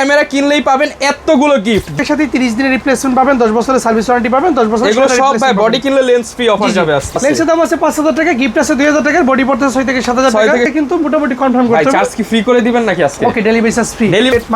Camera কিনলেই পাবেন এতগুলো গিফট, এর সাথে 30 দিনের রিপ্লেসমেন্ট পাবেন, 10 বছরের সার্ভিস ওয়ারেন্টি পাবেন, 10 বছরের এগুলো সব ভাই বডি কিনলে লেন্স ফ্রি অফার যাবে আজকে। লেন্সের দাম আছে 5000 টাকা, গিফট আছে 2000 টাকা, বডি পড়তে 6 থেকে 7000 টাকা কিন্তু মোটামুটি কনফার্ম করতে ভাই চার্জ কি ফ্রি করে দিবেন নাকি আজকে? Okay, delivery charge free.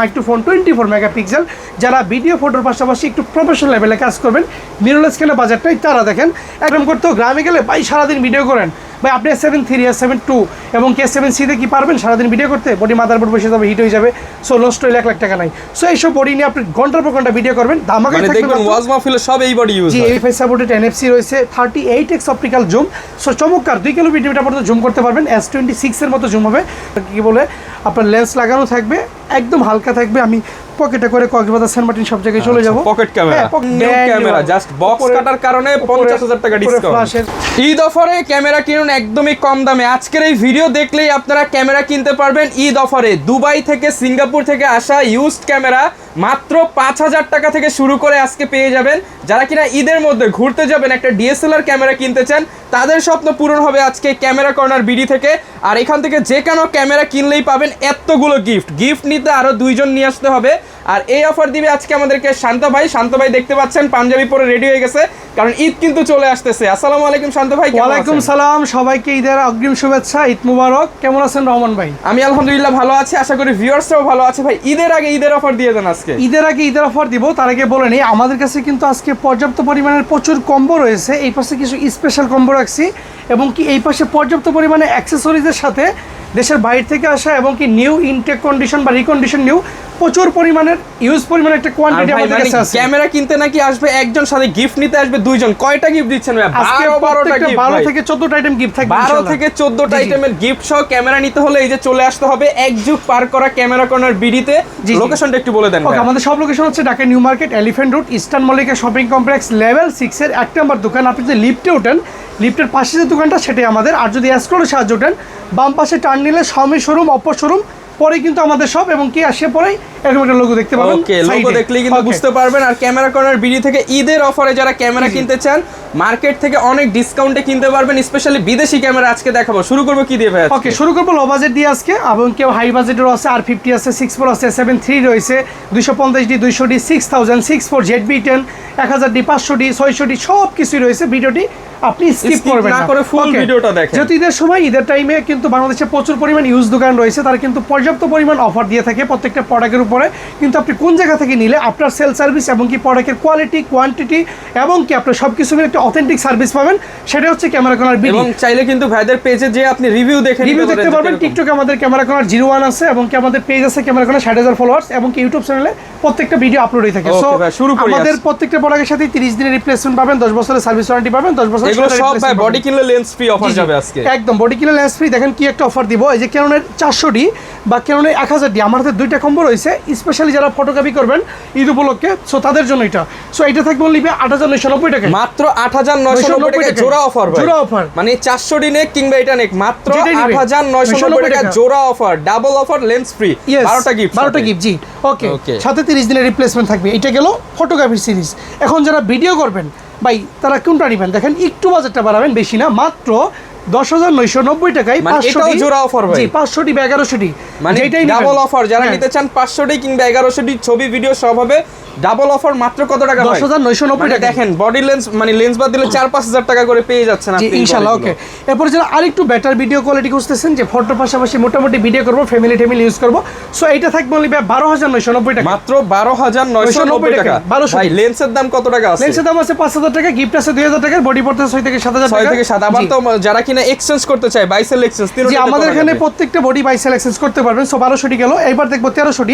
Microphone 24 megapixel, যারা ভিডিও ফটোর পাশাপাশি একটু প্রফেশনাল লেভেলে কাজ করবেন, মিররলেস কেন বাজারটাই তারা দেখেন। একদম করতে গ্রামে গেলে ভাই সারাদিন ভিডিও করেন ভাই, আপনি S7 III S7 II এবং K7 C তে কি পারবেন সারাদিন ভিডিও করতে? বডি মাদারবোর্ড বসে যাবে, হিট হয়ে যাবে, সো নষ্ট হলে 1 লাখ টাকা নাই। সো এইসব বডি নিয়ে আপনি ঘন্টার পর ঘন্টা ভিডিও করবেন, ধামাকা মানে দেখবেন ওয়াজ মাহফিলে সব এই বডি ইউজ হয়। এই সাপোর্টেড NFC রয়েছে, 38x অপটিক্যাল জুম, সো চমৎকার 2 কিলোমিটার পর্যন্ত জুম করতে পারবেন। S26 এর মতো জুম হবে, কি বলে আপনার লেন্স লাগানো থাকবে, একদম হালকা থাকবে। আমি পকেটে করে কক্সবাজার সেন্ট মার্টিন সব জায়গায় চলে যাব। Pocket camera, new camera, just box কাটার কারণে 50000 টাকা ডিসকাউন্ট। ঈদ অফারে ক্যামেরা কিনুন একদমই কম দামে। আজকের এই ভিডিও দেখলেই আপনারা ক্যামেরা কিনতে পারবেন ঈদ অফারে। দুবাই থেকে সিঙ্গাপুর থেকে আসা ইউজড ক্যামেরা মাত্র 5000 টাকা থেকে শুরু করে আজকে পেয়ে যাবেন। যারা কিনা ঈদের মধ্যে ঘুরতে যাবেন, একটা DSLR ক্যামেরা কিনতে চান, তাদের স্বপ্ন পূরণ হবে আজকে ক্যামেরা কর্নার বিডি থেকে। আর এখান থেকে যে কোনো ক্যামেরা কিনলেই পাবেন এতগুলো গিফট। গিফট নিতে আরো 2 জন নিয়ে আসতে হবে। আর এই অফার দিবে আজকে আমাদেরকে শান্ত ভাই। শান্ত ভাই দেখতে পাচ্ছেন পাঞ্জাবি পরে রেডি হয়ে গেছে, কারণ ঈদ কিন্তু চলে আসতেছে। আসসালামু আলাইকুম শান্ত ভাই। ওয়ালাইকুম সালাম, সবাইকে ঈদের অগ্রিম শুভেচ্ছা, ঈদ মুবারক। কেমন আছেন রহমান ভাই? আমি আলহামদুলিল্লাহ ভালো আছি, আশা করি ভিউয়ার্সরাও ভালো আছে। ভাই ঈদের আগে ঈদের অফার দিয়ে দেন আজকে। ঈদের আগে ঈদের অফার দিব, তার আগে বলে নেই আমাদের কাছে কিন্তু আজকে পর্যাপ্ত পরিমাণের প্রচুর কম্বো রয়েছে। এই পাশে কিছু স্পেশাল কম্বো রাখছি এবং কি এই পাশে পর্যাপ্ত পরিমাণে অ্যাক্সেসরিজের সাথে দেশের বাইরে থেকে আসা এবং কি নিউ ইনটেক কন্ডিশন বা রিকন্ডিশন নিউ প্রচুর পরিমাণের ইউজ পরিমাণের একটা কোয়ান্টিটি আমাদের কাছে আছে। ক্যামেরা কিনতে নাকি আসবে একজন, সাথে গিফট নিতে আসবে 2 জন। কয়টা গিফট দিচ্ছেন ভাই? আজকে 12টা গিফট, 12 থেকে 14টা আইটেম গিফট থাকবে। 12 থেকে 14টা আইটেমের গিফট সহ ক্যামেরা নিতে হলে এই যে চলে আসতে হবে এক যুগ পার করা ক্যামেরা কর্নার বিডিতে। লোকেশনটা একটু বলে দেন। ওকে, আমাদের সব লোকেশন হচ্ছে Dhaka new market, elephant road, eastern Mallika shopping complex, level 6 এর 1 নম্বর দোকান। আপনি যদি লিফটে ওঠেন, লিফটের পাশে যে দোকানটা সেটাই আমাদের। আর যদি এসকোরে সাহায্য ওঠেন, বাম পাশে টার্ন নিলে শাওমি শোরুম, অপো শোরুম, পরে কিন্তু আমাদের সব এবং কি আসে পরেই এরকম একটা লোগো দেখতে পাবেন। ওকে, লোগো দেখলেই কিন্তু বুঝতে পারবেন। আর ক্যামেরা কর্নার বিডি থেকে ঈদের অফারে যারা ক্যামেরা কিনতে চান, মার্কেট থেকে অনেক ডিসকাউন্টে কিনতে পারবেন। স্পেশালি বিদেশি ক্যামেরা আজকে দেখাবো। শুরু করব কি দিয়ে ভাই? ওকে, শুরু করব লো বাজেট দিয়ে আজকে, এবং কেউ হাই বাজেটেরও আছে। R50 আছে, 6 Pro আছে, S7 III রয়েছে, 250D, 200D, 6000, 64 ZV-10, 1000D, 500D, 600D সব কিছুই রয়েছে। ভিডিওটি আপনি স্কিপ করবেন না করে ফুল ভিডিওটা দেখেন। যেহেতু ঈদের সময়, ঈদের টাইমে কিন্তু বাংলাদেশে প্রচুর পরিমাণ ইউজ দোকান রয়েছে, তারা কিন্তু পর্যাপ্ত পরিমাণ অফার দিয়ে থাকে প্রত্যেকটা প্রোডাক্টের উপরে। কিন্তু আপনি কোন জায়গা থেকে নিলে আপনার সেল সার্ভিস এবং কি প্রোডাক্টের কোয়ালিটি, কোয়ান্টিটি এবং কি আপনার সব কিছু মিলে একটা অথেন্টিক সার্ভিস পাবেন, সেটা হচ্ছে ক্যামেরা কর্নার বিডি। এবং চাইলে কিন্তু ভাইদের পেজে যে আপনি রিভিউ দেখতে পারবেন। টিকটকে আমাদের ক্যামেরা কর্নার 01 আছে এবং কি আমাদের পেজ আছে ক্যামেরা কর্নার 60,000 ফলোয়ার্স, এবং কি ইউটিউব চ্যানেলে প্রত্যেকটা ভিডিও আপলোড হয়ে থাকে। সো আমাদের প্রত্যেকটা প্রোডাক্টের সাথে 30 দিনের রিপ্লেসমেন্ট পাবেন, 10 বছরের সার্ভিস ওয়ারেন্টি পাবেন, 10 বছরের এগুলো সব ভাই বডি কিনলে লেন্স ফ্রি অফার যাবে আজকে। একদম বডি কিনলে লেন্স ফ্রি। দেখেন কি একটা অফার দিব। এই যে ক্যাননের 400D বা ক্যাননের 1000D, আমার হাতে 2টা কম্বো রয়েছে, স্পেশালি যারা ফটোগ্রাফি করবেন ঈদ উপলক্ষে, সো তাদের জন্য এটা। সো এটা থাকবে অনলি 8990 টাকা, মাত্র 8990 টাকা জোড়া অফার ভাই। জোড়া অফার মানে 400D নেক কিংবা এটা নেক মাত্র 8990 টাকা জোড়া offer, double offer, lens free, 12টা গিফট, 12টা গিফট। জি, ওকে, সাথে 30 দিনের রিপ্লেসমেন্ট থাকবে। এটা গেল ফটোগ্রাফি সিরিজ। এখন যারা ভিডিও করবেন ভাই, তারা কোনটা নেবেন? দেখেন একটু বাজেটটা বাড়াবেন, বেশি না, মাত্র 10,990 টাকায় 500D জোড়া অফার ভাই। জি, 500D বা 1100D, মানে ডাবল অফার। যারা নিতে চান 500D কিংবা 1100D ছবি ভিডিও সব হবে, ডাবল অফার মাত্র কত টাকা ভাই? 10,990 টাকা। দেখেন বডি লেন্স মানে লেন্স বাদ দিলে 4-5000 টাকা করে পেয়ে যাচ্ছেন আপনি ইনশাআল্লাহ। ওকে, এরপর যারা আরেকটু বেটার ভিডিও কোয়ালিটি খুঁজতেছেন, যে ফটোর পাশাপাশি মোটামুটি ভিডিও করব, ফ্যামিলি ইউজ করব, সো এইটা থাকবে অনলি 12,990 টাকা, মাত্র 12,990 টাকা। ভাই লেন্সের দাম কত টাকা আছে? লেন্সের দাম আছে 5000 টাকা, গিফট আছে 2000 টাকা, বডি পড়তে 6 থেকে 7000 টাকা। 6 থেকে 7। আবার তো যারা কিনা এক্সচেঞ্জ করতে চায়, বাইসেল এক্সচেঞ্জ, জি, আমাদের এখানে প্রত্যেকটা বডি বাইসেল এক্সচেঞ্জ করতে পারবেন। সো 1200D গেল। এবার দেখবো 1300D,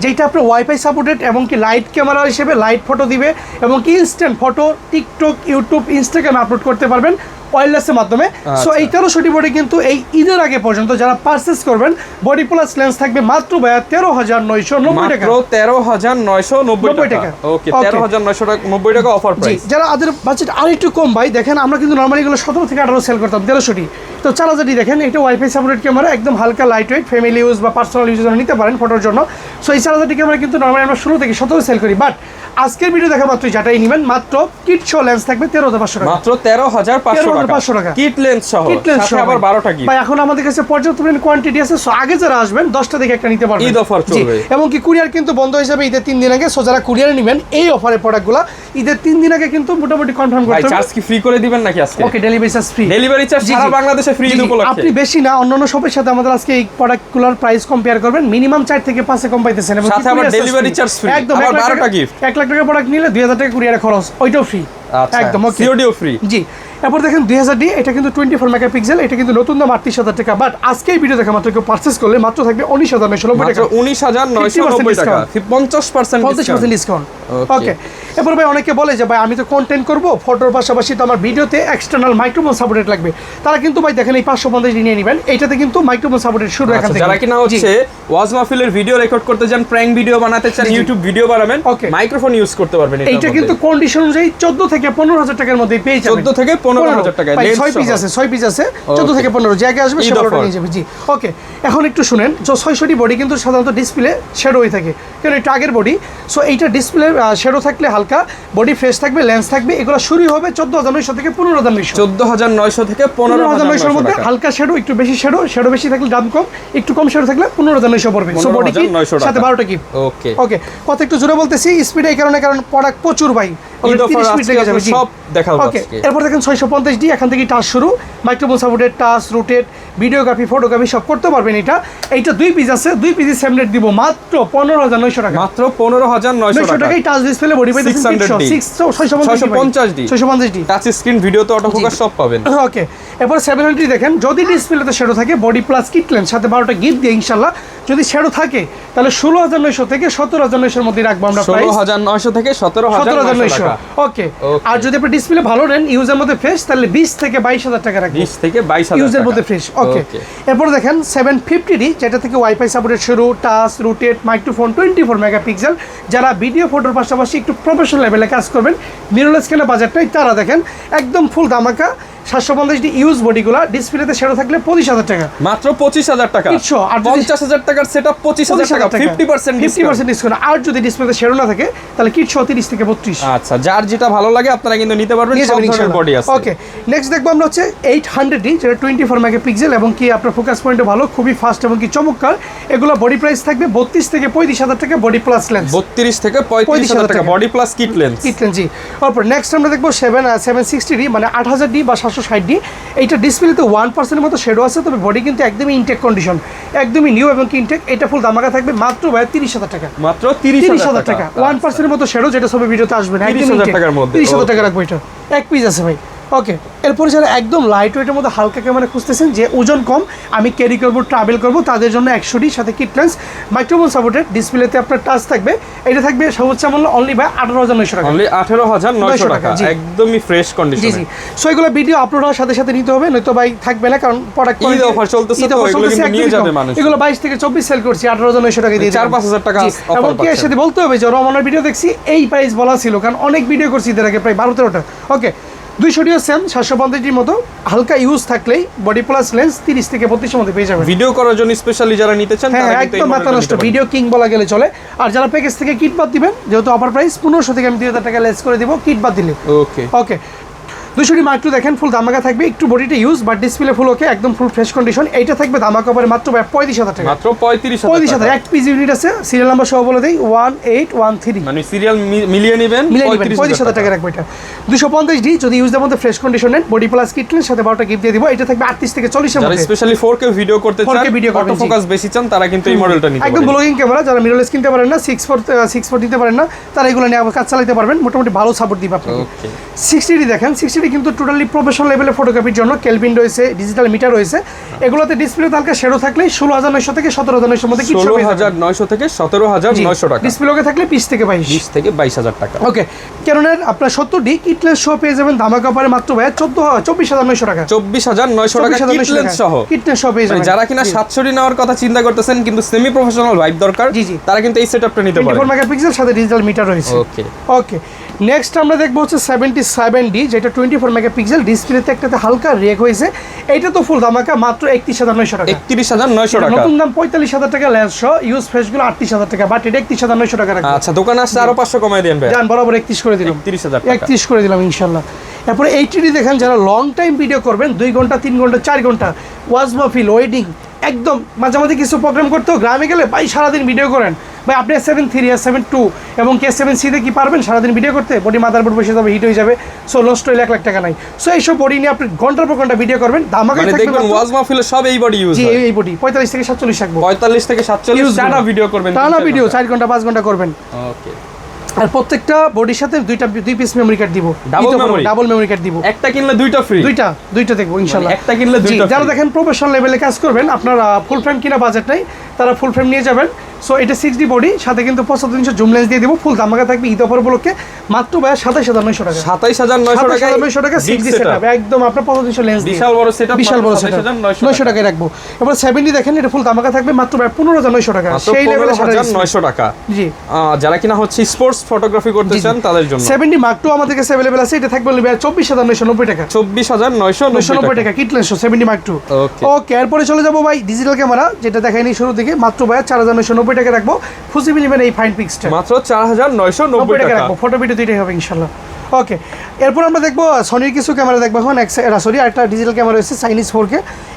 যেটা আপনার ওয়াইফাই সাপোর্টেড এবং কি লাইট ক্যামেরা হিসেবে লাইট ফটো দিবে এবং কি ইনস্ট্যান্ট ফটো টিকটক, ইউটিউব, ইনস্টাগ্রামে আপলোড করতে পারবেন ওয়্যারলেসের মাধ্যমে। সো এই 1300D বডি কিন্তু এই ঈদের আগে পর্যন্ত যারা পারচেজ করবেন, বডি প্লাস লেন্স থাকবে মাত্র 13,990 টাকা, মাত্র 13,990 টাকা। ওকে, 13,990 টাকা অফার প্রাইস। যারা আমাদের বাজেট আরেকটু কম ভাই, দেখেন আমরা কিন্তু নরমালি এগুলো 17 থেকে 18 সেল করতাম 1300D। তো 4000D দেখেন, এটা ওয়াইফাই সাপোর্টেড ক্যামেরা, একদম হালকা লাইট ওয়েট, ফ্যামিলি ইউজ বা পার্সোনাল ইউজের জন্য নিতে পারেন ফটোর জন্য। সো এই 4000D ক্যামেরা কিন্তু নরমালি আমরা 16 থেকে 17 সেল করি, বাট আজকের ভিডিও দেখা মাত্র যেটাই নেবেন মাত্র কিট সহ লেন্স থাকবে 13,500 টাকা, মাত্র 13,500 টাকা কিট লেন্স সহ, সাথে আবার 12টা গিফট। ভাই এখন আমাদের কাছে পর্যাপ্ত পরিমাণ কোয়ান্টিটি আছে, সো আগে যারা আসবেন 10টা থেকে একটা নিতে পারবেন, ঈদ অফার চলবে। এবং কি কুরিয়ার কিন্তু বন্ধ হিসাবে ঈদের 3 দিন আগে, সো যারা কুরিয়ার নেবেন এই অফারের প্রোডাক্টগুলো ঈদের 3 দিন আগে কিন্তু মোটামুটি কনফার্ম করতে ভাই হবে। চার্জ কি ফ্রি করে দিবেন নাকি আজকে? Okay, delivery charge free, delivery charge সারা বাংলাদেশে ফ্রি উপলক্ষে। আপনি বেশি না অন্যান্য শপের সাথে আমাদের আজকে এই প্রোডাক্টগুলোর প্রাইস কম্পেয়ার করবেন, মিনিমাম 4 থেকে 5 এ কম পাইতেছেন, এবং সাথে আবার ডেলিভারি চার্জ ফ্রি, একদম আবার 12টা গিফট। 1 লাখ টাকা প্রোডাক্ট নিলে 2000 টাকা কুরিয়ারে খরচ, ওইটাও ফ্রি একদম। ওকে, সিওডিও ফ্রি। জি, এরপর দেখেন 2000D, এটা কিন্তু 24 মেগাপিক্সেল, এটা কিন্তু নতুন দাম 38,000 টাকা, বাট আজকে এই ভিডিও দেখা মাত্র কেউ পারচেজ করলে মাত্র থাকবে 19,990 টাকা, 19,990 টাকা, 50% ডিসকাউন্ট। ওকে, এরপর ভাই অনেকে বলে যে ভাই আমি তো কন্টেন্ট করব, ফটোর পাশাপাশি তো আমার ভিডিওতে এক্সটার্নাল মাইক্রোফোন সাপোর্টেড লাগবে, তারা কিন্তু ভাই দেখেন এই 550 নিয়ে নেবেন, এইটাতে কিন্তু মাইক্রোফোন সাপোর্টেড শুরু এখান থেকে। যারা কিনা হচ্ছে ওয়াজ মাহফিলের ভিডিও রেকর্ড করতে চান, প্র্যাঙ্ক ভিডিও বানাতে চান, ইউটিউব ভিডিও বানাবেন, মাইক্রোফোন ইউজ করতে পারবেন। এইটা কিন্তু কন্ডিশন অনুযায়ী 14 থেকে 15,000 টাকার মধ্যে পেয়ে যাবেন। 14 থেকে 15,000 টাকা, 6 পিস আছে, 6 পিস আছে, 14 থেকে 15 যে আগে আসবে সে ভালোটা নিয়ে যাবে। জি, ওকে, এখন একটু শুনেন, যে 600D বডি কিন্তু সাধারণত ডিসপ্লে শ্যাডো হয়ে থাকে, কারণ এটা আগের বডি, সো এইটা ডিসপ্লে শ্যাডো থাকলে হালকা, বডি ফ্রেশ থাকবে, লেন্স থাকবে, এগুলো শুরু হবে 14,900 থেকে 15,900, 14,900 থেকে 15,900 এর মধ্যে। হালকা শ্যাডো, একটু বেশি শ্যাডো বেশি থাকলে দাম কম, একটু কম শ্যাডো থাকলে 15,900 পড়বে, সো বডি কি সাথে 12টা কি। ওকে ওকে, কত একটু জোরে বলতেছি, স্পিড এই কারণে, কারণ প্রোডাক্ট প্রচুর ভাই, সব দেখাবো ওকে। আজকে। এরপর দেখেন 650D, এখান থেকে টাচ শুরু, microphone supported, touch, rotate, videography, photography সব করতে পারবেন। এইটা 2 পিস আছে, 2 পিসের সেম রেট দিব মাত্র 15,900 টাকা, মাত্র 15,900 টাকা। টাকায় টাচ ডিসপ্লে বডি পাইতেছেন 650D টাচ স্ক্রিন, ভিডিও তো অটো ফোকাস সব পাবেন। ওকে, এরপর 700 দেখেন, যদি ডিসপ্লেতে শ্যাডো থাকে, বডি প্লাস কিট লেন্স সাথে 12টা গিফট দিয়ে ইনশাআল্লাহ, যদি শ্যাডো থাকে তাহলে 16,900 থেকে 17,900 এর মধ্যে রাখবো আমরা প্রাইস, 16,900 থেকে 17,900 টাকা। ওকে, আর যদি আপনি ডিসপ্লে ভালো নেন, ইউজের মধ্যে ফ্রেশ, তাহলে 20 থেকে 22,000 টাকা রাখবেন, 20 থেকে 22,000 ইউজের মধ্যে ফ্রেশ। ওকে, এরপর দেখেন 750D, যেটা থেকে ওয়াইফাই সাপোর্টেড শুরু, টাচ, রোটেট, মাইক্রোফোন, 24 মেগাপিক্সেল, যারা ভিডিও ফটোর পাশাপাশি একটু প্রফেশনাল লেভেলে কাজ করবেন, মিররলেস কেনা বাজারটাই, তারা দেখেন একদম ফুল ধামাকা 750D ইউজ বডিগুলা, ডিসপ্লেতে শ্যাডো থাকলে 25,000 টাকা, মাত্র 25,000 টাকা, আর 50,000 টাকার সেটআপ 25,000 টাকা, 50% ডিসকাউন্ট। আর যদি ডিসপ্লেতে শ্যাডো না থাকে তাহলে কিট সহ 30 থেকে 32। আচ্ছা, যার যেটা ভালো লাগে আপনারা কিন্তু নিতে পারবেন, সব ধরনের বডি আছে। ওকে, নেক্সট দেখবো আমরা হচ্ছে 800D, যেটা 24 মেগাপিক্সেল, এবং কি আপনার ফোকাস পয়েন্টও ভালো, খুবই ফাস্ট এবং কি চমৎকার। এগুলো বডি প্রাইস থাকবে 32 থেকে 35,000 টাকা, বডি প্লাস লেন্স 32 থেকে 35,000 টাকা, বডি প্লাস কিট লেন্স। জি। তারপর নেক্সট আমরা দেখবো 760D, মানে 8000D বা 760D, এইটা ডিসপ্লেতে 1% মতো শ্যাডো আছে, তবে বডি কিন্তু একদমই ইনটেক কন্ডিশন, একদমই নিউ এবং কি ইনটেক। এটা ফুল ধামাকা থাকবে মাত্র 30,000 টাকা, মাত্র 30,000 টাকা, 1% মতো শ্যাডো, যেটা সব ভিডিওতে আসবে না, 30,000 টাকার মধ্যে, 30,000 টাকা রাখবো। এটা এক পিস আছে ভাই। ওকে, এরপর যারা একদম লাইট ওয়েটের মধ্যে হালকা ক্যামেরা খুঁজতেছেন, যে ওজন কম, আমি ক্যারি করবো, ট্রাভেল করবো, তাদের জন্য 100D সাথে কিট লেন্স, মাইক্রোফোন সাপোর্টেড, ডিসপ্লেতে আপনার টাচ থাকবে। এটা থাকবে সর্বোচ্চ মূল্য অনলি বাই 18,900 টাকা, অনলি 18,900 টাকা, একদমই ফ্রেশ কন্ডিশনে। জি, সো এগুলো ভিডিও আপলোড হওয়ার সাথে সাথে নিতে হবে, নয়তো ভাই থাকবে না, কারণ প্রোডাক্ট ঈদ অফার চলতেছে তো এগুলো কিন্তু নিয়ে যাবে মানুষ। এগুলো 22 থেকে 24 সেল করছি, 18,900 টাকা দিয়ে 4-5,000 টাকা অফার এবং কি এর সাথে বলতে হবে যে রমানের ভিডিও দেখছি এই প্রাইস বলা ছিল, কারণ অনেক ভিডিও করছি এর আগে প্রায় 12-13টা। ওকে, 200ডিও সেম 750ডির মতো, হালকা ইউজ থাকলেই বডি প্লাস লেন্স 30 থেকে 32 এর মধ্যে পেয়ে যাবেন। ভিডিও করার জন্য স্পেশালি যারা নিতে চান তারা কিন্তু একদম মাথা নষ্ট ভিডিও কিং বলা গেলে চলে। আর যারা প্যাকেজ থেকে কিট বাদ দিবেন, যেহেতু অফার প্রাইস 1500 থেকে আমি 2000 টাকা লেস করে দিব কিট বাদ দিলে। ওকে ওকে, 200D মার্ক 2 দেখেন, ফুল ধামাকা থাকবে, একটু বডিটা ইউজ, বাট ডিসপ্লে ফুল ওকে, একদম ফুল ফ্রেশ কন্ডিশন। এইটা থাকবে ধামাকা পরে মাত্র 35,000 টাকা, মাত্র 35,000 এক পিস ইউনিট আছে, সিরিয়াল নাম্বার সহ বলে দেই 1813, মানে সিরিয়াল মিলিয়ে নেবেন 35,000 টাকা রাখবো। এটা 250D যদি ইউজের মধ্যে ফ্রেশ কন্ডিশনের, বডি প্লাস কিট লেন্স সাথে 12টা গিফট দিয়ে দিব। এটা থাকবে 38 থেকে 40 এর মধ্যে, যারা স্পেশালি 4K ভিডিও করতে চান, অটো ফোকাস বেশি চান, তারা কিন্তু এই মডেলটা নিতে পারেন। একদম ব্লগিং ক্যামেরা, যারা মিররলেস কিনতে পারেন না, 6.4 দিতে পারেন না, তারা এগুলো নিয়ে কাজ চালাতে পারবেন, মোটামুটি ভালো সাপোর্ট দিবে আপনাকে। 60D দেখেন, 60D কিন্তু টোটালি প্রফেশনাল লেভেলে ফটোগ্রাফির জন্য, কেলভিন রয়েছে, ডিজিটাল মিটার রয়েছে। এগুলোতে ডিসপ্লে হালকা শ্যাডো থাকলে 16,900 থেকে 17,900 মধ্যে, 16,900 থেকে 17,900 টাকা, ডিসপ্লে থাকলে 20 থেকে 22,000 টাকা। ওকে, ক্যাননের আপনার 70D কিটলেস সহ পেয়ে যাবেন ধামাকা পরে মাত্র 24,900 টাকা, 24,900 টাকা কিটলেস সহ পেয়ে যাবেন। যারা কিনা 700D নেওয়ার কথা চিন্তা করতেছেন কিন্তু সেমি প্রফেশনাল ভাইব দরকার, তারা কিন্তু এই সেটআপটা নিতে পারেন। 24 মেগাপিক্সেল সাথে ডিজিটাল মিটার রয়েছে। ওকে, নেক্সট আমরা দেখবো হচ্ছে 77D, যেটা 24 24 মেগাপিক্সেল, ডিসপ্লেতে একটাতে হালকা রেক হয়েছে। এইটা তো ফুল ধামাকা, মাত্র 31,900 টাকা। 31,900 টাকা। নতুন দাম 45,000 টাকা লেন্স সহ, ইউজ ফেসগুলো 38,000 টাকা, বাট এটা 31,900 টাকা রাখবো। আচ্ছা, দোকানে আসলে আরো 500 কমাই দেন ভাই। জান বরাবর 31 করে দিলাম, 31,000 টাকা। 31 করে দিলাম ইনশাআল্লাহ। এরপরে এইচডি দেখেন, যারা লং টাইম ভিডিও করবেন 2 ঘন্টা 3 ঘন্টা 4 ঘন্টা, ওয়াজ মাহফিল, ওয়েডিং, একদম মাঝে মাঝে কিছু প্রোগ্রাম করতেও গ্রামে গেলে ভাই সারাদিন ভিডিও করেন ভাই, আপনি S7 III, S7 II এবং S7 C তে কি পারবেন সারাদিন ভিডিও করতে? বডি মাদারবোর্ড বসে যাবে, হিট হয়ে যাবে, সো লস্ট হইলে 1 লাখ টাকা নাই। সো এইসব বডি নিয়ে আপনি ঘন্টার পর ঘন্টা ভিডিও করবেন, ধামাকায় মানে থাকবে। দেখবেন ওয়াজ মাহফিলে সব এই বডি ইউজ জি, হয়। এই বডি 45 থেকে 47 রাখবো, 45 থেকে 47 টানা ভিডিও করবেন, টানা ভিডিও 4 ঘন্টা 5 ঘন্টা করবেন। ওকে। আর প্রত্যেকটা বডির সাথে 2 পিস মেমরি কার্ড দিব, ডাবল মেমরি কার্ড দিব। একটা কিনলে দুইটা ফ্রি, দুইটা দেখবো ইনশাআল্লাহ। একটা কিনলে দুইটা। যারা দেখেন প্রফেশনাল লেভেলে কাজ করবেন, আপনারা ফুল ফ্রেম কিনা বাজেট নাই, তারা ফুল ফ্রেম নিয়ে যাবেন। সো এটা 6D বডি, সাথে কিন্তু 75 জুম লেন্স দিয়ে দিব, ফুল ধামাকা থাকবে ঈদ অফার উপলক্ষে, মাত্র ভাই 27,900 টাকা। 27,900 টাকা 6D সেটআপ, একদম আপনার 75 লেন্স দিয়ে বিশাল বড় সেটআপ, বিশাল বড় সেটআপ 900 টাকায় রাখবো। এবার 70 দেখেন, এটা ফুল ধামাকা থাকবে মাত্র ভাই 15,900 টাকা, সেই লেভেলে 15,900 টাকা। জি, যারা কিনা হচ্ছে স্পোর্টস ফটোগ্রাফি করতে চান তাদের জন্য 70 Mark II আমাদের কাছে अवेलेबल আছে। এটা থাকবে ভাই 24,990 টাকা, 24,990 টাকা কিট লেন্স 70 Mark II। ওকে, এরপরে চলে যাবো ভাই ডিজিটাল ক্যামেরা, যেটা দেখাইনি শুরু থেকে, মাত্র ভাই 4,990 টাকা রাখবো। ফুজিবি নেবেন এই ফাইন পিক্সটা, মাত্র 4,990 টাকা রাখবো। ফটো ভিডিও দুইটাই হবে ইনশাআল্লাহ। ওকে, এরপর আমরা দেখবো সনির কিছু ক্যামেরা দেখবো এখন। সরি, একটা ডিজিটাল ক্যামেরা রয়েছে চাইনিজ 4K।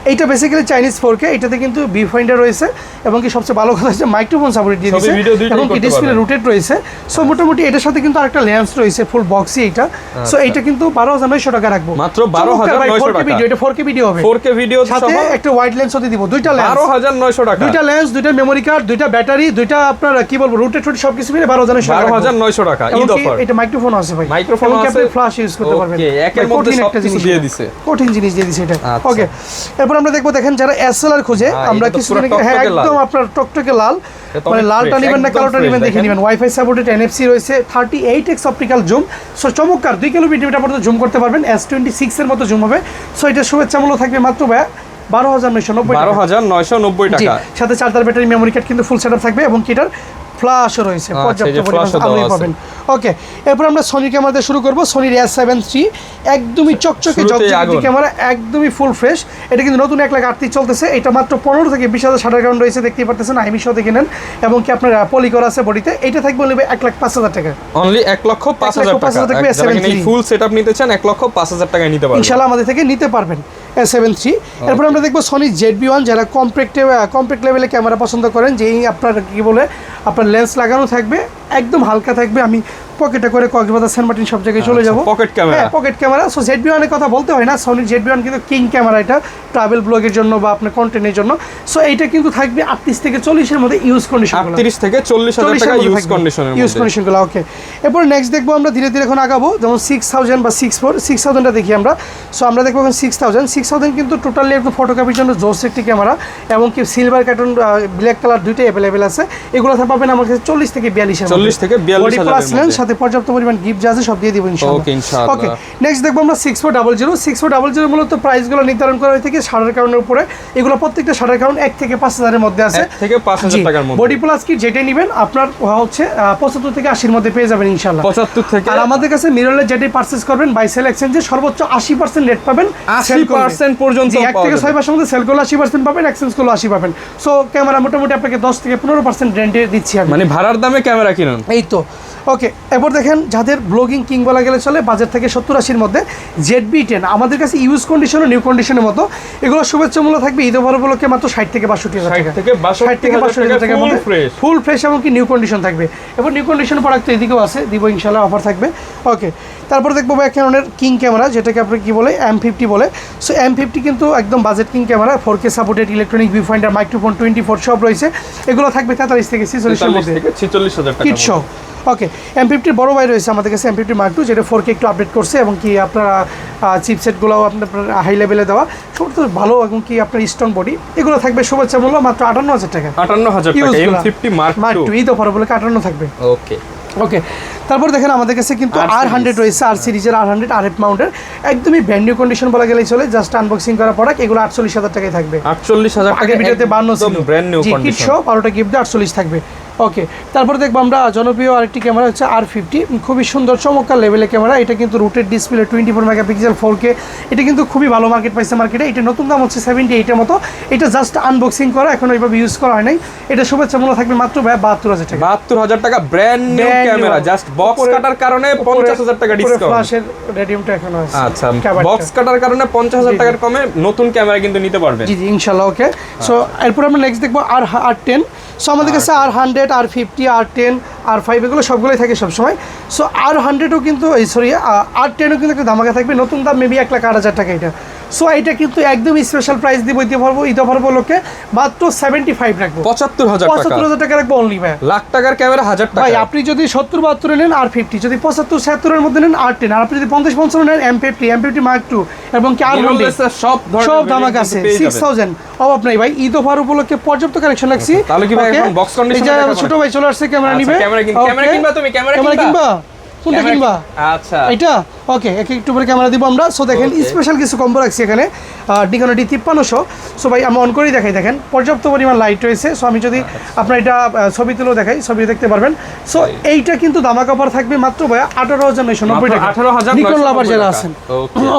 এইটা বেসিক্যালি চাইনিজ 4K, এটাতে কিন্তু বি ফাইন্ডার রয়েছে এবং কি সবচেয়ে ভালো কথা হচ্ছে মাইক্রোফোন সাপোর্ট দিয়ে দিয়েছে এবং কি ডিসপ্লে রোটেট রয়েছে। সো মোটামুটি এটার সাথে কিন্তু আরেকটা লেন্স রয়েছে ফুল বক্সই এইটা। সো এইটা কিন্তু 12,900 টাকা রাখবো, মাত্র 12,900 টাকা। ভিডিও, এটা 4K ভিডিও হবে, 4K ভিডিও সাথে একটা ওয়াইড লেন্স হতে দিব, দুইটা লেন্স 12,900 টাকা, দুইটা লেন্স, দুইটা মেমরি কার্ড, দুইটা ব্যাটারি, দুইটা আপনার কি বলবো রোটেট সবকিছু মিলে 12,900 টাকা ঈদ অফার। এটা মাইক্রোফোন আছে ভাই, মাইক্রোফোন আছে, ফ্ল্যাশ ইউজ করতে পারবেন। ওকে, একের মধ্যে সবকিছু দিয়ে দিয়েছে, কঠিন জিনিস দিয়ে দিয়েছে এটা। আচ্ছা। ওকে, এরপর আমরা দেখবো দেখেন যারা এসএলআর খোঁজে, আমরা কিছু একদম আপনার টকটকে লাল, মানে লালটা নেবেন না কালোটা নেবেন দেখে নেবেন। ওয়াইফাই সাপোর্টেড, NFC রয়েছে, 38x অপটিক্যাল জুম, সো চমৎকার 2 কিলোমিটার পর্যন্ত জুম করতে পারবেন, S26 এর মতো জুম হবে। সো এটা শুভেচ্ছা মূল্য থাকবে মাত্র ভাই 12,990 টাকা, সাথে চার্জার, ব্যাটারি, মেমরি কার্ড কিন্তু ফুল সেটআপ থাকবে এবং কিটার ফ্ল্যাশও রয়েছে, পর্যাপ্ত পরিমাণে আলো পাবেন। ওকে, এরপর আমরা সনি ক্যামেরাতে শুরু করব। সনির S7 III একদমই চকচকে জকজকে ক্যামেরা, একদমই ফুল ফ্রেশ। এটা কিন্তু নতুন 1,38,000 চলতেছে, এটা মাত্র 15 থেকে 20,000 শাটার কাউন্ট রয়েছে, দেখতেই পাচ্ছেন। আইমি সহ দেখে নেন এবং কি আপনার পলি করা আছে বডিতে। এটা থাকবে বলবে 1,05,000 টাকা, অনলি 1,05,000 টাকা। যারা এই ফুল সেটআপ নিতে চান 1,05,000 টাকায় নিতে পারবেন ইনশাআল্লাহ, আমাদের থেকে নিতে পারবেন S7 III। এরপর আমরা দেখব সনি ZV-1, যারা কম্প্যাক্ট লেভেলে ক্যামেরা পছন্দ করেন, যেই আপনার কি বলে আপনার লেন্স লাগানো থাকবে, একদম হালকা থাকবে। আমি পকেটে করে কক্সবাজার, সেন্ট মার্টিন সব জায়গায় চলে যাব, পকেট ক্যামেরা। হ্যাঁ, পকেট ক্যামেরা। সো ZV-1 এর কথা বলতে হয় না, সনির ZV-1 কিন্তু কিং ক্যামেরা, এটা ট্রাভেল ব্লগের জন্য বা আপনার কন্টেন্টের জন্য। সো এইটা কিন্তু থাকবে 38 থেকে 40 এর মধ্যে ইউজ কন্ডিশন, 38 থেকে 40,000 টাকা ইউজ কন্ডিশনগুলো। ওকে, এরপর নেক্সট দেখবো আমরা ধীরে ধীরে এখন আগাবো, যেমন 6000 বা 6000টা দেখি আমরা। সো আমরা দেখবো এখন 6000 কিন্তু টোটালি একদম ফটোগ্রাফির জন্য জোস একটি ক্যামেরা এবং কি সিলভার কার্টন, ব্ল্যাক কালার দুইটাই অ্যাভেলেবেল আছে। এগুলো পাবেন আমার কাছে 40 থেকে 42,000 সাথে পর্যাপ্ত পরিমাণ গিফট যা আছে সব দিয়ে দিব ইনশাআল্লাহ। ওকে, নেক্সট দেখবো আমরা 6400 মূলত প্রাইসগুলো নির্ধারণ করা হয়ে থাকে শাটার কাউন্টের উপরে। এগুলো প্রত্যেকটা শাটার কাউন্ট 1 থেকে 5,000 এর মধ্যে আছে, 1 থেকে 5,000 টাকার মধ্যে। বডি প্লাস কিট যেটাই নেবেন আপনার হচ্ছে 75 থেকে 80 এর মধ্যে পেয়ে যাবেন ইনশাআল্লাহ, 75 থেকে। আর আমাদের কাছে মিররলেস যেটাই পারচেজ করবেন বাই সেল এক্সচেঞ্জে সর্বোচ্চ 80% রেট পাবেন, 80% পর্যন্ত 1 থেকে 6 মাসের মধ্যে সেল করলে 80% পাবেন, এক্সচেঞ্জ করলে 80 পাবেন। সো ক্যামেরা মোটামুটি আপনাকে 10 থেকে 15% রেন্টে দিচ্ছি আমি, মানে ভাড়ার দামে ক্যামেরা কিনুন। এই তো। ওকে, এরপর দেখেন যাদের ব্লগিং কিং বলা গেলে চলে, বাজেট থেকে 70-80 মধ্যে ZV-10 আমাদের কাছে ইউজ কন্ডিশন ও নিউ কন্ডিশনের মতো। এগুলো শুভেচ্ছা মূল্য থাকবে ঈদ অফার উপলক্ষে মাত্র 60 থেকে 62,000 টাকা, 60 থেকে 62,000 টাকার মধ্যে ফুল ফ্রেশ এবং কি নিউ কন্ডিশন থাকবে। এবার নিউ কন্ডিশন প্রোডাক্ট এদিকেও আছে, দিব ইনশাআল্লাহ, অফার থাকবে। ওকে, তারপর দেখবো ক্যাননের কিং ক্যামেরা, যেটাকে আপনি কি বলে M50 বলে। সো M50 কিন্তু একদম budget king camera, 4K supported, electronic view finder, microphone 24 সব রয়েছে। এগুলো থাকবে 43 থেকে 46 এর মধ্যে, 46,000 টাকা কিট সহ। ওকে, M50 বড় ভাই রয়েছে আমাদের কাছে, M50 Mark II, যেটা 4K একটু আপডেট করছে এবং কি আপনার চিপসেটগুলোও আপনার হাই লেভেলে দেওয়া, সব তো ভালো এবং কি আপনার স্ট্রং বডি। এগুলো থাকবে শুভেচ্ছা মূল্য মাত্র 58,000 টাকা, 58,000 টাকা M50 Mark II Eid offer বলে 58 থাকবে। ওকে, ওকে, তারপর দেখেন আমাদের কাছে কিন্তু R100 রয়েছে, R সিরিজের R100 RF মাউন্টের, একদমই ব্র্যান্ড নিউ কন্ডিশন বলা গেলেই চলে, জাস্ট আনবক্সিং করা প্রোডাক্ট। এগুলো 48,000 টাকায় থাকবে, 48,000 টাকা। আগের ভিডিওতে 52 ছিল, ব্র্যান্ড নিউ কন্ডিশন, কিট সহ 12টা গিফট 48 থাকবে। ওকে, তারপরে দেখবো আমরা জনপ্রিয় আরেকটি ক্যামেরা হচ্ছে R50, খুবই সুন্দর চমৎকার লেভেলের ক্যামেরা। এটা কিন্তু রুটেড ডিসপ্লে 24 মেগাপিক্সেল 4K, এটা কিন্তু খুবই ভালো মার্কেট পাইছে মার্কেটে। এটা নতুন দাম হচ্ছে 78-এর মতো। এটা জাস্ট আনবক্সিং করা, এখন ওইভাবে ইউজ করা হয় নাই। এটা শুভেচ্ছা মূল্য থাকবে মাত্র 72,000 টাকা। 72,000 টাকা brand new camera, just box কাটার কারণে 50,000 টাকা ডিসকাউন্ট। ফ্ল্যাশের রেডিয়ামটা এখনো আছে। আচ্ছা, বক্স কাটার কারণে 50,000 টাকার কমে নতুন ক্যামেরা কিন্তু নিতে পারবেন। জি জি ইনশাআল্লাহ। ওকে, সো এরপর আমরা নেক্সট দেখবো R10। সো আমাদের কাছে R100, R50, R10, R5 এগুলো সবগুলোই থাকে সবসময়। সো R100ও কিন্তু R10ও কিন্তু একটা ধামাকা থাকবে, নতুন দাম মেবি 1,08,000 টাকা এটা। সো এটা কিন্তু একদম স্পেশাল প্রাইস দিব ঈদ অফার উপলক্ষে মাত্র 75 রাখবো। 75,000 টাকা রাখবো অনলি ভাই। লাখ টাকার ক্যামেরা 1000 টাকা ভাই আপনি যদি 70-72 নেন R50, যদি 75-76 এর মধ্যে নেন R10, আর আপনি যদি 50-55 নেন M50 Mark II এবং কি R100 সব ধামাকা আছে। 6000 অভাব নাই ভাই, ঈদ অফার উপলক্ষে পর্যাপ্ত কালেকশন রাখছি। তাহলে কি ভাই এখন বক্স কন্ডিশনে ছোট ভাই চলে আসছে ক্যামেরা নিবে। ক্যামেরা কিনবা তুমি? ক্যামেরা কিনবা কোনটা কিনবা? আচ্ছা এটা ওকে, একটু পরে ক্যামেরা দিব আমরা। সো দেখেন স্পেশাল কিছু কম্বো রাখছি এখানে, Nikon D5300। সো ভাই আমি অন করেই দেখাই, দেখেন পর্যাপ্ত পরিমাণ লাইট রয়েছে। সো আমি যদি আপনার এটা ছবি তুলেও দেখাই, ছবি দেখতে পারবেন। সো এইটা কিন্তু ধামাকা অফার থাকবে মাত্র ভাই 18,990 টাকা। 18,990 নিকন লাভার যারা আছেন।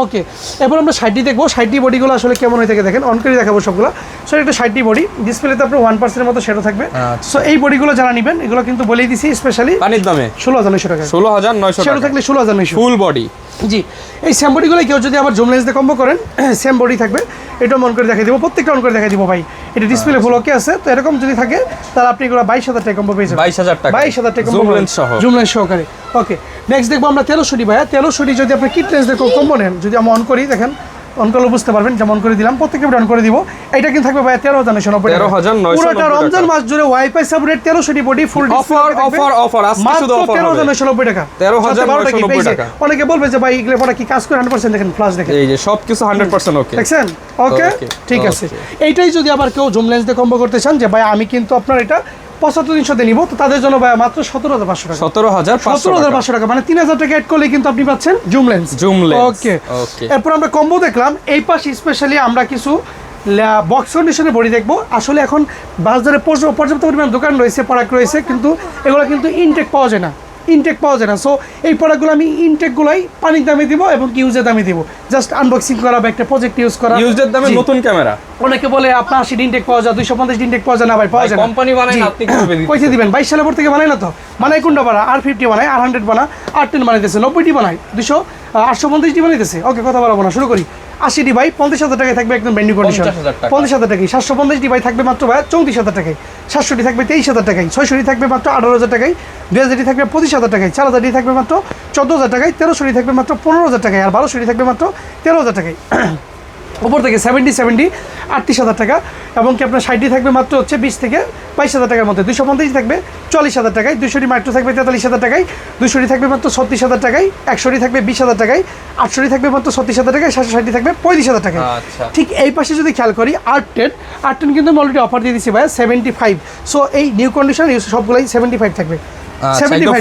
ওকে, এরপর আমরা 60 দেখবো। 60 বডিগুলো আসলে কেমন হয়ে থাকে দেখেন, অন করে দেখাবো সবগুলো। সো এটা 60 বডি, ডিসপ্লেতে আপনার 1% এর মতো শেডো থাকবে। সো এই বডিগুলো যারা নেবেন এগুলো কিন্তু বলেই দিছি স্পেশালি পানির দামে 16,900 টাকা। 16,900 শেডো থাকলে 16,900 ফুল বডি। জি, এই সেম বডিগুলো কেউ যদি আবার জুম লেন্স দিয়ে কম্বো করেন, সেম বডি থাকবে। এটা মন করে দেখাই দিব, প্রত্যেকটা অন করে দেখাই দিব ভাই। এটা ডিসপ্লে ফুল ওকে আছে, তো এরকম যদি থাকে তাহলে আপনি এগুলো 22,000 টাকা কম্বো পেয়ে যাবেন। 22,000 টাকা 22,000 টাকা জুম লেন্স সহ, জুম লেন্স সহকারে। ওকে, নেক্সট দেখবো আমরা 1300 ভাইয়া। 1300 যদি আপনি কিট লেন্স দিয়ে কম্বো নেন, যদি আমি অন করি দেখেন, অন করলে বুঝতে পারবেন, যেমন করে দিলাম প্রত্যেকটা অন করে দিব। এটা কিন্তু থাকবে ভাই 13,990 টাকা। 13,990 পুরোটা রমজান মাস জুড়ে wifi supported 1300 body full offer আজকে শুধু অফার 13,990 টাকা। 13,990 টাকা। অনেকে বলবে যে ভাই এগুলো পড়া কি কাজ করে 100%, দেখেন ফ্ল্যাশ দেখেন, এই যে সবকিছু 100% ওকে দেখছেন। ওকে, ঠিক আছে। এইটাই যদি আবার কেউ জুম লেন্স দিয়ে কম্বো করতে চান, যে ভাই আমি কিন্তু আপনার এটা 75,300 দিয়ে নিব, তো তাদের জন্য ভাই মাত্র 17,500 টাকা। 17,500 টাকা মানে 3,000 টাকা অ্যাড করলে কিন্তু আপনি পাচ্ছেন জুম লেন্স। ওকে, এরপর আমরা কম্বো দেখলাম। এই পাশে স্পেশালি আমরা কিছু বক্স কন্ডিশনে বডি দেখবো। আসলে এখন বাজারে পর্যাপ্ত পরিমাণ দোকান রয়েছে, প্রোডাক্ট রয়েছে, কিন্তু এগুলো কিন্তু ইনটেক পাওয়া যায় না। সো এই প্রোডাক্টগুলো আমি ইনটেকগুলোই পানির দামে দিব এবং কি ইউজের দামে দিব, জাস্ট আনবক্সিং করা বা একটা প্রজেক্ট ইউজ করা। ইউজের দামে নতুন ক্যামেরা। অনেকে বলে আপনার 80 ইনটেক পাওয়া যায়, 250 ইনটেক পাওয়া যায় না ভাই, পাওয়া যায় না। কোম্পানি বানায় না, আপনি কিভাবে দিবেন? কইতে দিবেন 22 সালের পর থেকে বানাই না তো, বানাই কোনটা বানা? R50 বানাই, R100 বানা, R10 বানাইতেছে, 90 বানাই, 850 বানাইতেছে। ওকে, কথা বলবো না, শুরু করি। 80 ভাই 50,000 টাকায় থাকবে একদম ব্র্যান্ড নিউ কন্ডিশন। 50,000 টাকায়। 750 থাকবে মাত্র ভাই 34,000 টাকায়। 700 থাকবে 23,000 টাকায়। 600 থাকবে মাত্র 18,000 টাকায়। 2000 থাকবে 25,000 টাকায়। 4000 থাকবে মাত্র 14,000 টাকায়। 1300 থাকবে মাত্র 15,000 টাকায়। আর 1200 থাকবে মাত্র 13,000 টাকায়। উপর থেকে 70 38,000 টাকা, এবং কি আপনার 60 থাকবে মাত্র হচ্ছে 20 থেকে 22,000 টাকার মধ্যে। 250 থাকবে 40,000 টাকায়। 200 মাত্র থাকবে 43,000 টাকায়। 200 থাকবে মাত্র 36,000 টাকায়। 100 থাকবে 20,000 টাকায়। 800 থাকবে মাত্র 36,000 টাকায়। 760 থাকবে 35,000 টাকায়। ঠিক এই পাশে যদি খেয়াল করি R10 কিন্তু আমি অলরেডি অফার দিয়ে দিচ্ছি ভাই 75। সো এই নিউ কন্ডিশন সবগুলোই 75 থাকবে।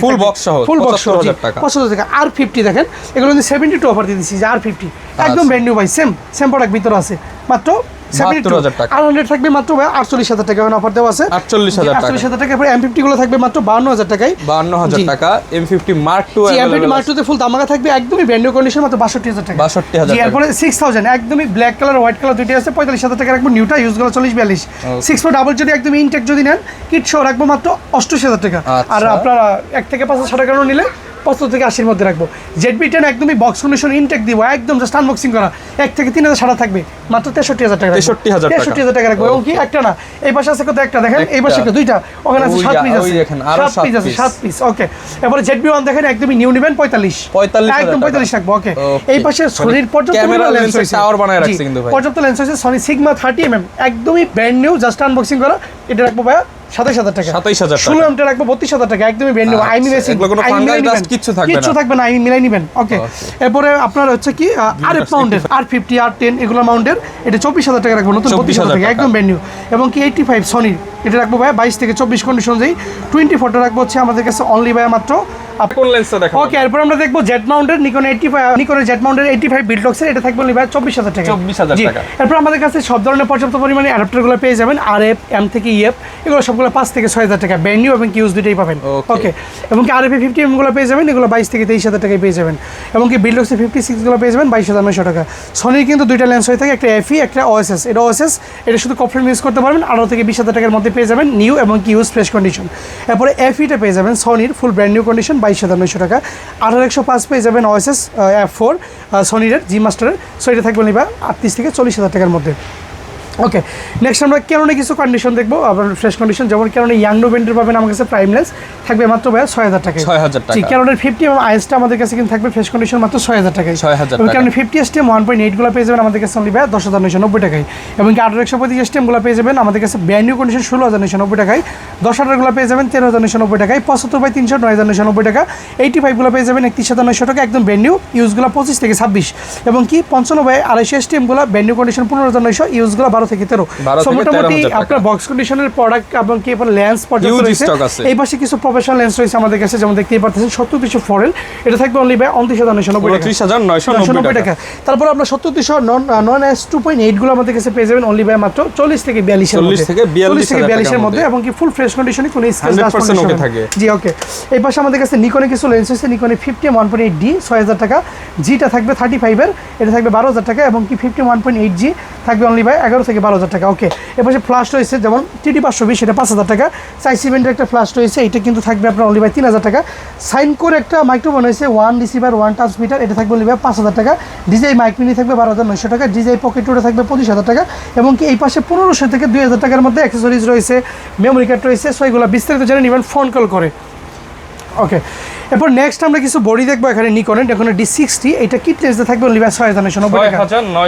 ফুল বক্স সহ 75,000 টাকা। R50 দেখেন, এগুলো কিন্তু 72 অফার দিয়ে দিচ্ছি, যে R50 একদম ব্র্যান্ড নিউ ভাই, সেম প্রোডাক্ট ভিতরে আছে, মাত্র 72,000 টাকা। R100 থাকবে মাত্র 48,000 টাকা অফার দেওয়া আছে। 48,000 টাকা। পরে M50 গুলো থাকবে মাত্র 52,000 টাকায়। 52,000 টাকা। M50 Mark II M50 Mark II তে ফুল দামাকা থাকবে, একদমই ব্র্যান্ড নিউ কন্ডিশন, মাত্র 62,000 টাকা। 62,000 টাকা। এরপরে 6000 একদমই ব্ল্যাক কালার হোয়াইট কালার দুইটাই আছে, 45,000 টাকা রাখবো। নিউটা ইউজ গুলো 40-42। 6 ডাবল যদি একদম ইনটেক যদি নেন, কিট সহ রাখবো মাত্র 88,000 টাকা। আর আপনারা 1 থেকে 5,000 টাকা নিলে 75 থেকে 80 মধ্যে রাখবো। ZB-10 একদমই বক্স কন্ডিশন ইনটেক দিব, একদম জাস্ট আনবক্সিং করা। 1 থেকে 3,000 সারা থাকবে, মাত্র 63,000 টাকা। 63,000 টাকা রাখবো। এবং কি একটা না, এই পাশে আছে কত? একটা দেখেন, এই পাশে একটা, দুইটা, ওখানে আছে 7 পিস আছে। 7 পিস। ওকে, এরপরে ZB-1 দেখেন, একদমই নিউ নেবেন 45, একদম 45 রাখবো। ওকে, এই পাশে সনির পর্যাপ্ত লেন্স হইছে, টাওয়ার বানায় রাখছে কিন্তু ভাই, পর্যাপ্ত লেন্স হইছে সনি সিগমা 30mm, একদমই ব্র্যান্ড নিউ, জাস্ট আনবক্সিং করা। এটা রাখবো ভাই 27,000 টাকা। 27,000 টাকা রাখবো 32,000 টাকা, একদমই ব্র্যান্ড নিউ। আইমি মেসিং, কিচ্ছু থাকবে না, আইমি মিলাই নেবেন। ওকে, এরপরে আপনার হচ্ছে কি RF মাউন্টের R50 R10 এগুলো মাউন্টের, এটা 24,000 টাকা রাখবো, নতুন 32,000 টাকা, একদম ব্র্যান্ড নিউ। এবং কি 85 সনির, এটা রাখবো ভাই 22 থেকে 24 কন্ডিশন যেই। 24টা রাখবো হচ্ছে আমাদের কাছে অনলি ভাই মাত্র কোন লেন্সটা দেখাবো? ওকে, এরপর আমরা দেখবো জেট মাউন্টের নিকনের জেট মাউন্টের 85 বিল্ডক্সের, এটা থাকবে ভাই 24000 টাকা। 24000 টাকা। এরপর আমাদের কাছে সব ধরনের পর্যাপ্ত পরিমাণে অ্যাডাপ্টারগুলো পেয়ে যাবেন, RF, M থেকে EF, এগুলো সবগুলো 5 থেকে 6000 টাকা, ব্র্যান্ড নিউ এবং ইউজ দুটোই পাবেন। ওকে, এবং কি RF 50 গুলো পেয়ে যাবেন, এগুলো 22 থেকে 23000 টাকায় পেয়ে যাবেন, এবং কি বিল্ডক্সের 56 গুলো পেয়ে যাবেন 22900 টাকা। সনির কিন্তু দুইটা লেন্স হয়ে থাকে, একটা FE, একটা OSS। এটা OSS, এটা শুধু কফ্রেম ইউজ করতে পারবেন, 18 থেকে 20000 টাকার মধ্যে পেয়ে যাবেন, নিউ এবং কি ইউজ ফ্রেশ কন্ডিশন। এরপরে FEটা পেয়ে যাবেন সনির ফুল ব্র্যান্ড নিউ কন্ডিশন 22900 টাকা। 18105 পেয়ে যাবেন OSS F4 সনির জি মাস্টারের, সো এটা থাকবে নিবা 38 থেকে 40000 টাকার মধ্যে। ওকে, নেক্সট আমরা ক্যাননে কিছু কন্ডিশন দেখবো, আবার ফ্রেশ কন্ডিশন, যেমন ক্যাননে ইয়াং নোভেন্ডার পাবেন আমার কাছে প্রাইম লেন্স, থাকবে মাত্র ভাই 6000 টাকায়। 6000 টাকা। ক্যাননের 50 এবং আইএসটা আমাদের কাছে কিন্তু থাকবে ফ্রেশ কন্ডিশন মাত্র 6000 টাকায়। 6000 এবং টাকা। ক্যানন 50 STM 1.8 গুলো পেয়ে যাবেন আমাদের কাছে অনলি ভাই 10990 টাকায়। এবং কি 18125 STM গুলো পেয়ে যাবেন আমাদের কাছে ব্র্যান্ড নিউ কন্ডিশন 16990 টাকায়। 10000 গুলো পেয়ে যাবেন 13990 টাকায়। 75/300 9990 টাকা। 85 গুলো পেয়ে যাবেন 31900 টাকা একদম ব্র্যান্ড নিউ, ইউজ গুলো 25 থেকে 26। এবং কি 55/250 STM গুলো ব্র্যান্ড নিউ কন্ডিশন 15900, ইউজ গুলো 12 থেকে 13। সো মোটামুটি আপনার বক্স কন্ডিশনের প্রোডাক্ট এবং কি আপনার লেন্স পর্যাপ্ত রয়েছে। এই পাশে কিছু প্রফেশনাল লেন্স রয়েছে আমাদের কাছে, যেমন দেখতেই পাচ্ছেন 70300 ফরেল, এটা থাকবে অনলি বাই 29990 টাকা। তারপর আপনার 70300 নন এস 2.8 গুলো আমাদের কাছে পেয়ে যাবেন অনলি বাই মাত্র 40 থেকে 42 এর মধ্যে। 40 থেকে 42 এর মধ্যে, এবং কি ফুল ফ্রেশ কন্ডিশনে কোনো স্ক্র্যাচ ডাস্ট ওকে থাকে। জি ওকে। এই পাশে আমাদের কাছে নিকনে কিছু লেন্স আছে, নিকনে 50 1.8D 6000 টাকা, জিটা থাকবে 35 এর, এটা থাকবে 12000 টাকা, এবং কি 50 1.8G থাকবে অনলি বাই 11 থেকে 12000 টাকা। ওকে, এপাশে ফ্ল্যাশ রয়েছে যেমন TD 520, এটা 5000 টাকা। সাইজ সিমেন্টের একটা ফ্ল্যাশ রয়েছে, এটা কিন্তু থাকবে আপনার অনলি বাই 3000 টাকা। সাইন করে একটা মাইক্রোফোন হয়েছে 1 রিসিভার 1 ট্রান্সমিটার, এটা থাকবে অনলি বাই 5000 টাকা। ডিজাই মাইক মিনি থাকবে 12900 টাকা। ডিজাই পকেট টুটা থাকবে 25000 টাকা। এবং কি এই পাশে 1500 থেকে 2000 টাকার মধ্যে অ্যাক্সেসরিজ রয়েছে, মেমোরি কার্ড রয়েছে, সো এগুলো বিস্তারিত জেনে নেবেন ফোন কল করে। ওকে, এরপর নেক্সট আমরা কিছু বডি দেখবো এখানে নিকনের। এখন D60, এটা কিট লেন্স থাকবে অনলি বাই 6990 টাকা।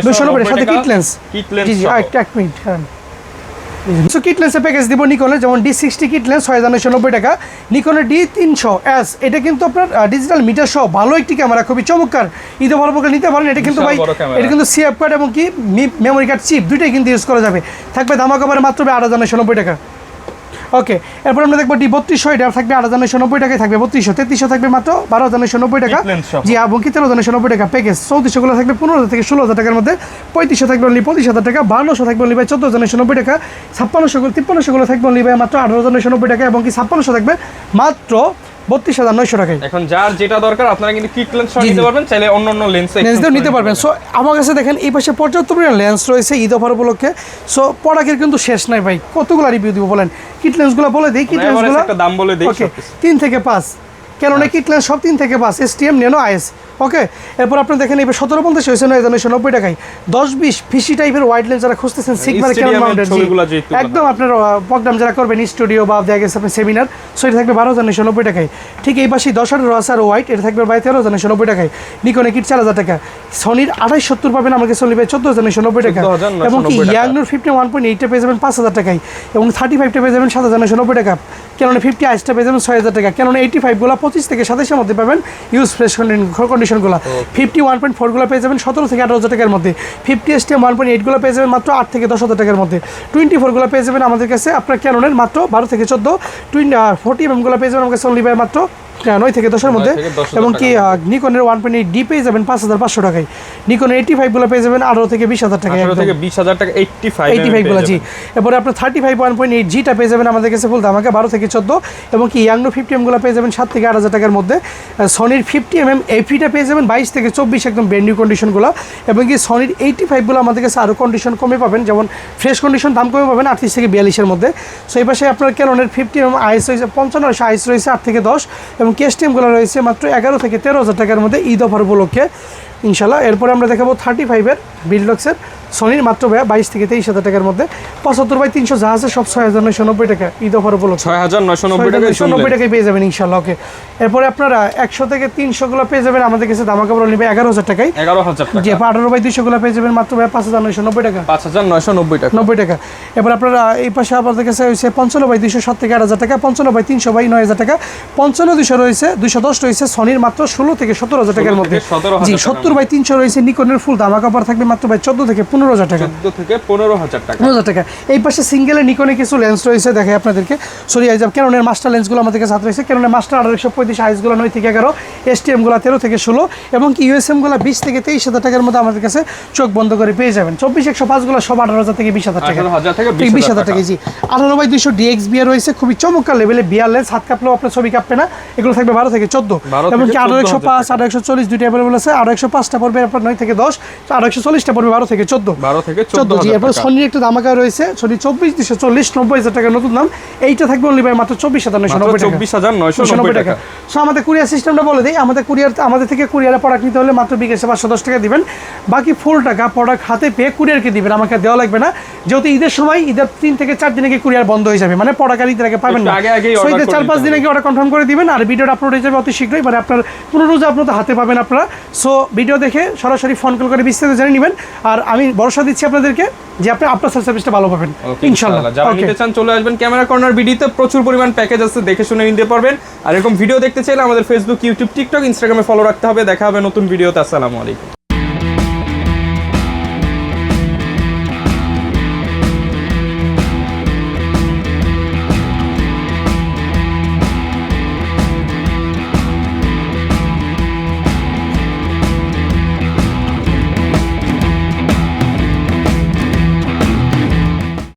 290 সাথে কিট লেন্স। জি জি, এক মিনিট। সো কিট লেন্সের প্যাকেজ দিব নিকনের, যেমন D60 কিট লেন্স 6990 টাকা। নিকনের D300S, এটা কিন্তু আপনার ডিজিটাল মিটার সহ ভালো একটি ক্যামেরা, খুবই চমৎকার, ঈদে ভালো করে নিতে পারেন। এটা কিন্তু ভাই এটা কিন্তু সিএফ কার্ড এবং কি মেমোরি কার্ড চিপ দুইটাই কিন্তু ইউজ করা যাবে। থাকবে ধামাকা করে মাত্র 8990 টাকা। ওকে, এরপর আমরা দেখবো D3200, এটা থাকবে 8990 টাকায়, থাকবে 3200। 3300 থাকবে মাত্র 12990 টাকা। জি, এবং কি 13990 টাকা প্যাকেজ। 3400 গুলো থাকবে 15000 থেকে 16000 টাকার মধ্যে। 3500 থাকবে অনলি 25000 টাকা। 5200 থাকবে অনলি ভাই 14990 টাকা। 5300 গুলো থাকবে অনলি ভাই মাত্র 18990 টাকা, এবং কি 5600 থাকবে মাত্র 32900 টাকায়। এখন যার যেটা দরকার আপনারা কিন্তু কিট লেন্স নিতে পারবেন, চাইলে অন্য লেন্স নিতে পারবেন। সো আমার কাছে দেখেন এই পাশে পর্যাপ্ত পরিমাণ লেন্স রয়েছে ঈদ অফার উপলক্ষে। সো প্রোডাক্টের কিন্তু শেষ নাই ভাই, কতগুলো রিভিউ দিব বলেন। কিট লেন্সগুলো বলে দিই, কিট লেন্সগুলো একটা দাম বলে দেই। 3 থেকে 5, ক্যাননের কিট লেন্স সব 3 থেকে 5, STM Nano IS। ওকে, এরপর আপনারা দেখেন এবার 1750 হয়েছে 9990 টাকায়। 10-20 ফিশি টাইপের ওয়াইড লেন্স যারা খুঁজতেছেন, সিগমার ক্যানন মাউন্টেড, একদম আপনার প্রোগ্রাম যারা করবেন স্টুডিও বা দেখা গেছে আপনার সেমিনার, সো এটা থাকবে 12990 টাকায়। ঠিক এই পাশে 10 রস আর হোয়াইট, এটা থাকবে 13990 টাকায়। নিকনে কিট 4000 টাকা। সনির 2870 পাবেন আমাকে চলে ভাই 14990 টাকা। এবং কি ইয়াংনোর 50 1.8টা পেয়ে যাবেন 5000 টাকায়, এবং 35টা পেয়ে যাবেন 7990 টাকা। ক্যানন 50 আইসটা পেয়ে যাবেন 6000 টাকা। ক্যানন 85 গুলো 25 থেকে 27 এর মধ্যে পাবেন, ইউজ ফ্রেশ কন্ডিশনগুলো। 50 1.4 গুলো পেয়ে যাবেন 17 থেকে 18000 টাকার মধ্যে। 50 STM 1.8 গুলো পেয়ে যাবেন মাত্র 8 থেকে 10000 টাকার মধ্যে। 24 গুলো পেয়ে যাবেন আমাদের কাছে আপনার ক্যাননের মাত্র 12 থেকে 14। 40 mm গুলো পেয়ে যাবেন আমাদের কাছে অনলি বাই মাত্র 9 থেকে 10 এর মধ্যে। এবং কি নিকনের 1.8D পেয়ে যাবেন 5500 টাকায়। নিকনের 85 গুলো পেয়ে যাবেন 18 থেকে 20000 টাকায়। 18 থেকে 20000 টাকা 85 গুলো। জি, এরপরে আপনার 35 1.8Gটা পেয়ে যাবেন আমাদের কাছে ফুল ধামাকা 12 থেকে 14। এবং কি ইয়াংনো 50 mm গুলো পেয়ে যাবেন 7 থেকে 8000 টাকার মধ্যে। সনির 50 mm এফিটা পেয়ে যাবেন 22 থেকে 24 একদম ব্র্যান্ড নিউ কন্ডিশনগুলো। এবং কি সনির 85 গুলো আমাদের কাছে আরও কন্ডিশন কমে পাবেন, যেমন ফ্রেশ কন্ডিশন দাম কমে পাবেন 38 থেকে 42 এর মধ্যে। সো এই পাশে আপনার ক্যাননের 50 mm আইস রয়েছে 5500 আইস রয়েছে 8 থেকে 10, এবং কেএসটিএম গুলো রয়েছে মাত্র 11 থেকে 13000 টাকার মধ্যে ঈদ অফার উপলক্ষে ইনশাল্লাহ। এরপরে আমরা দেখাবো 35-এর বিল্ডক্সের সনির মাত্র 22 থেকে 23000 টাকার মধ্যে। 75/300 জাহাজের সব 6990 টাকা ঈদ অফার উপলক্ষে 6990 টাকায় পেয়ে যাবেন ইনশাল্লাহ। ওকে, এরপরে আপনারা 100 থেকে 300 গুলো পেয়ে যাবেন আমাদের কাছে ধামাকা বলে নেবে 11000 টাকায়। 11000 টাকা। জি, 18/200 গুলো পেয়ে যাবেন মাত্র 5990 টাকা। 5990 টাকা। 90 টাকা। এরপর আপনারা এই পাশে আমাদের কাছে হয়েছে 55/200 7 থেকে 8000 টাকা। 55/300 9000 টাকা। 55200 রয়েছে, 210 রয়েছে সনির মাত্র 16 থেকে 17000 টাকার মধ্যে। জি, 70/300 রয়েছে নিকনের ফুল ধামাকা অফার থাকবে মাত্র 14 থেকে 15,000 টাকা। 14 থেকে 15,000 টাকা। 15,000 টাকা। এই পাশে সিঙ্গেলে নিকনে কিছু লেন্স রয়েছে, দেখে আপনাদেরকে। সরি আইজ ক্যাননের মাস্টার লেন্সগুলো আমাদের কাছে হাতে রয়েছে। ক্যাননের মাস্টার 1835, আইসগুলো 9 থেকে 11, এসটিএমগুলো 13 থেকে 16 এবং কি ইউএসএমগুলো 20 থেকে 23,000 টাকার মধ্যে আমাদের কাছে চোখ বন্ধ করে পেয়ে যাবেন। 24-105গুলো সব 18,000 থেকে 20,000 টাকা। 18,000 থেকে 20,000 টাকা। জি 18/200 DXBR রয়েছে, খুবই চমৎকার লেভেলে বিয়ার লেন্স, হাত কাঁপলেও আপনার ছবি কাঁপবে না। এগুলো থাকবে 12 থেকে 14 এবং কি 1805, 1840 দুইটা অ্যাভেলেবল আছে। 1805টা পড়বে আপনার 9 থেকে 10, 1840টা পড়বে 12 থেকে 14। 12 থেকে 14 জি। এরপর সনির একটা দামাকা রয়েছে, সনি 24-240, 90,000 টাকা নতুন দাম। এইটা থাকবে অনলি ভাই মাত্র 24,990 টাকা। সো আমাদের কুরিয়ার সিস্টেমটা বলে দিই, আমাদের থেকে কুরিয়ারে প্রোডাক্ট নিতে হলে মাত্র বিকাশে 510 টাকা দিবেন, বাকি ফুল টাকা প্রোডাক্ট হাতে পেয়ে কুরিয়ারকে দিবেন, আমাকে দেওয়া লাগবে না। যেহেতু ঈদের সময়, ঈদের 3 থেকে 4 দিন আগে কুরিয়ার বন্ধ হয়ে যাবে, মানে প্রোডাক্ট আর ঈদের আগে পাবেন না। সো ঈদের 4-5 দিন আগে অর্ডার কনফার্ম করে দিবেন, আর ভিডিওটা আপলোড হয়ে যাবে অতি শীঘ্রই, মানে আপনার 15 রোজ আপনার হাতে পাবেন আপনারা। সো ভিডিও দেখে সরাসরি ফোন কল করে বিস্তারিত জেনে নেবেন, আর আমি ভরসা দিচ্ছি আপনাদেরকে যে আপনি আপনার সার্ভিসটা ভালো পাবেন ইনশাআল্লাহ। যারা নিতে চান চলে আসবেন ক্যামেরা কর্নার বিডিতে, প্রচুর পরিমাণ প্যাকেজ আছে, দেখে শুনে নিতে পারবেন। আর এরকম ভিডিও দেখতে চাইলে আমাদের ফেসবুক, ইউটিউব, টিকটক, ইনস্টাগ্রামে ফলো রাখতে হবে। দেখা হবে নতুন ভিডিওতে। আসসালামু আলাইকুম।